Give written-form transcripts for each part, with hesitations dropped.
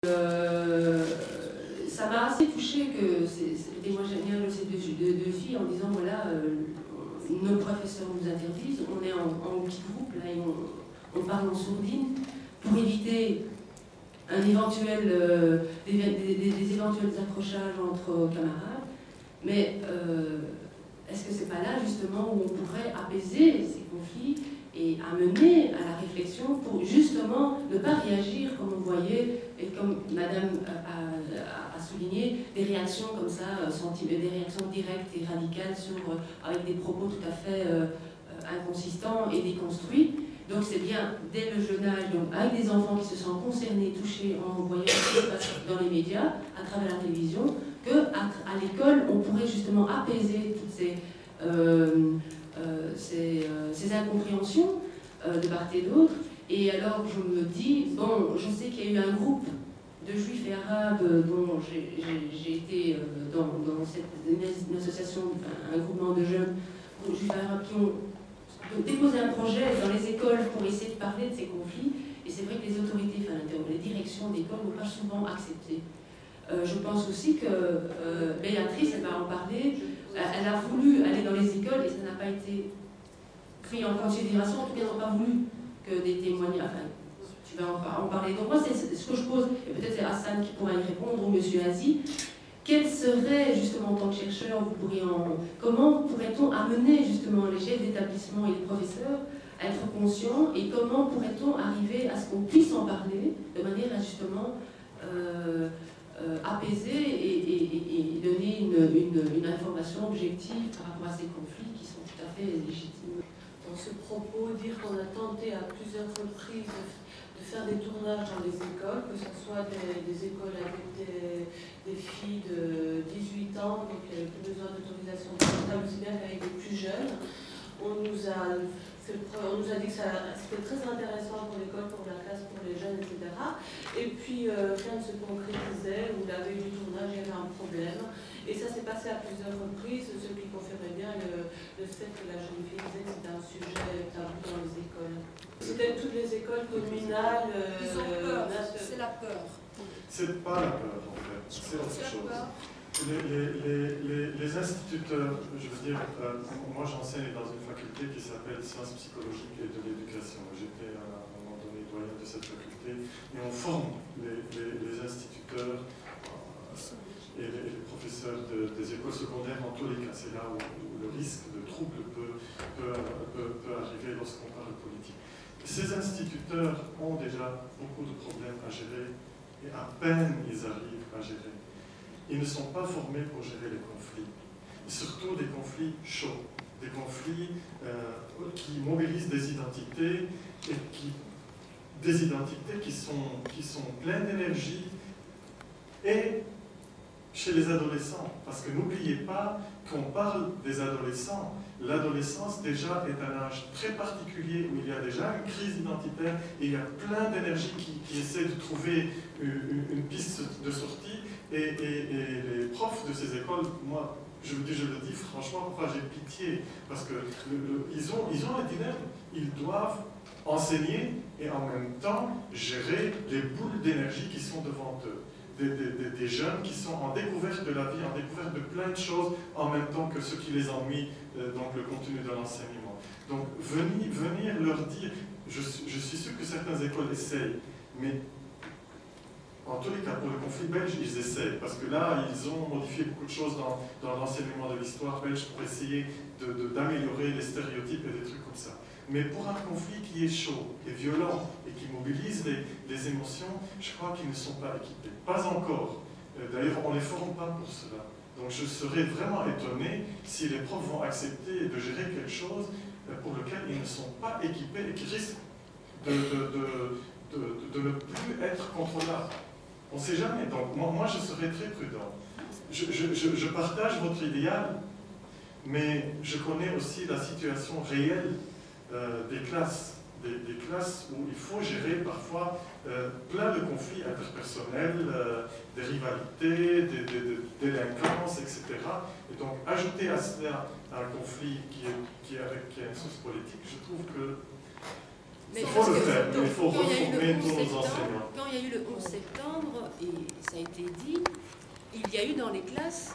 Ça m'a assez touchée que c'est le témoignage de ces deux filles en disant voilà, nos professeurs nous interdisent, on est en petit groupe, là, et on parle en sourdine pour éviter un éventuel, des éventuels accrochages entre camarades. Mais est-ce que c'est pas là justement où on pourrait apaiser ces conflits et amener à la réflexion pour justement ne pas réagir comme on voyait et comme Madame a souligné, des réactions comme ça, des réactions directes et radicales avec des propos tout à fait inconsistants et déconstruits. Donc c'est bien dès le jeune âge, donc avec des enfants qui se sentent concernés, touchés en voyant ce qui se passe dans les médias, à travers la télévision, qu'à l'école on pourrait justement apaiser toutes ces incompréhensions de part et d'autre. Et alors je me dis, bon, je sais qu'il y a eu un groupe de juifs et arabes dont j'ai été dans une association, un groupement de jeunes juifs et arabes qui ont déposé un projet dans les écoles pour essayer de parler de ces conflits. Et c'est vrai que les autorités, enfin les directions d'école n'ont pas souvent accepté. Je pense aussi que Béatrice, elle va en parler, elle a voulu aller dans les écoles et ça n'a pas été pris en considération, en tout cas, ils n'ont pas voulu que des témoignages. Enfin, tu vas en parler. Donc, moi, c'est ce que je pose, et peut-être c'est Hassan qui pourra y répondre, ou M. Azi. Quel serait, justement, en tant que chercheur, comment pourrait-on amener, justement, les chefs d'établissement et les professeurs à être conscients, et comment pourrait-on arriver à ce qu'on puisse en parler de manière à, justement, apaiser et donner une information objective par rapport à ces conflits qui sont tout à fait légitimes. Dans ce propos, dire qu'on a tenté à plusieurs reprises de faire des tournages dans les écoles, que ce soit des écoles avec des filles de 18 ans, donc il n'y avait plus besoin d'autorisation parentale, aussi bien qu'avec des plus jeunes. On nous a dit que c'était très intéressant pour l'école, pour la classe, pour les jeunes, etc. Et puis rien ne se concrétisait, ou il y avait eu du tournage, il y avait un problème. Et ça s'est passé à plusieurs reprises, ce qui confirmait bien le fait que la jeune fille disait que c'était un sujet tabou dans les écoles. C'était toutes les écoles communales. Ils ont peur, c'est la peur. C'est pas la peur en fait, c'est autre chose. Les instituteurs, je veux dire, moi j'enseigne dans une faculté qui s'appelle Sciences psychologiques et de l'éducation. J'étais à un moment donné doyen de cette faculté et on forme les instituteurs et les professeurs des écoles secondaires en tous les cas. C'est là où le risque de trouble peut arriver lorsqu'on parle politique. Ces instituteurs ont déjà beaucoup de problèmes à gérer et à peine ils arrivent à gérer. Ils ne sont pas formés pour gérer les conflits, et surtout des conflits chauds, des conflits qui mobilisent des identités et des identités qui sont pleines d'énergie et chez les adolescents, parce que n'oubliez pas qu'on parle des adolescents. L'adolescence déjà est un âge très particulier où il y a déjà une crise identitaire et il y a plein d'énergie qui essaie de trouver une piste de sortie et les profs de ces écoles, moi je le dis franchement, parfois j'ai pitié parce que ils ont un dilemme, ils doivent enseigner et en même temps gérer les boules d'énergie qui sont devant eux. Des jeunes qui sont en découverte de la vie, en découverte de plein de choses, en même temps que ce qui les ennuie, donc le contenu de l'enseignement. Donc venir leur dire, je suis sûr que certaines écoles essayent, mais en tous les cas, pour le conflit belge, ils essayent, parce que là, ils ont modifié beaucoup de choses dans l'enseignement de l'histoire belge pour essayer d'améliorer les stéréotypes et des trucs comme ça. Mais pour un conflit qui est chaud et violent et qui mobilise les émotions, je crois qu'ils ne sont pas équipés. Pas encore. D'ailleurs, on ne les forme pas pour cela. Donc je serais vraiment étonné si les profs vont accepter de gérer quelque chose pour lequel ils ne sont pas équipés et qui risquent de ne plus être contrôlables. On ne sait jamais. Donc moi je serais très prudent. Je partage votre idéal, mais je connais aussi la situation réelle des classes où il faut gérer parfois plein de conflits interpersonnels, des rivalités, des délinquances, etc. Et donc ajouter à cela un conflit qui a une source politique, je trouve que Il faut le faire, il faut reformer tous nos enseignants. Quand il y a eu le 11 septembre, et ça a été dit, il y a eu dans les classes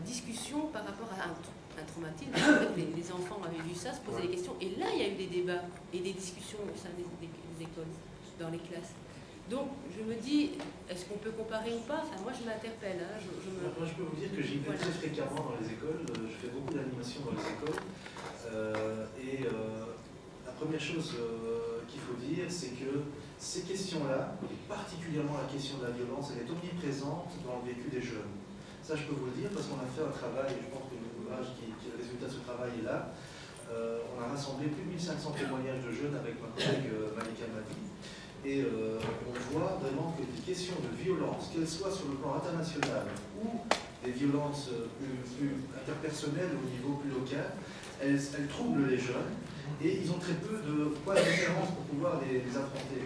discussion par rapport à un traumatisme. En fait, les enfants avaient vu ça, se posaient des questions, et là il y a eu des débats et des discussions au sein des écoles, dans les classes. Donc je me dis, est-ce qu'on peut comparer ou pas? Enfin, moi je m'interpelle. Hein, Moi je peux vous dire que j'y vais très fréquemment dans les écoles, je fais beaucoup d'animation dans les écoles, la première chose qu'il faut dire, c'est que ces questions-là, et particulièrement la question de la violence, elle est omniprésente dans le vécu des jeunes. Ça je peux vous le dire parce qu'on a fait un travail, et je pense que l'ouvrage le résultat de ce travail est là. On a rassemblé plus de 1500 témoignages de jeunes avec ma collègue Malika Madi. Et on voit vraiment que des questions de violence, qu'elles soient sur le plan international ou des violences plus interpersonnelles au niveau plus local, elles troublent les jeunes et ils ont très peu de points de référence pour pouvoir les affronter.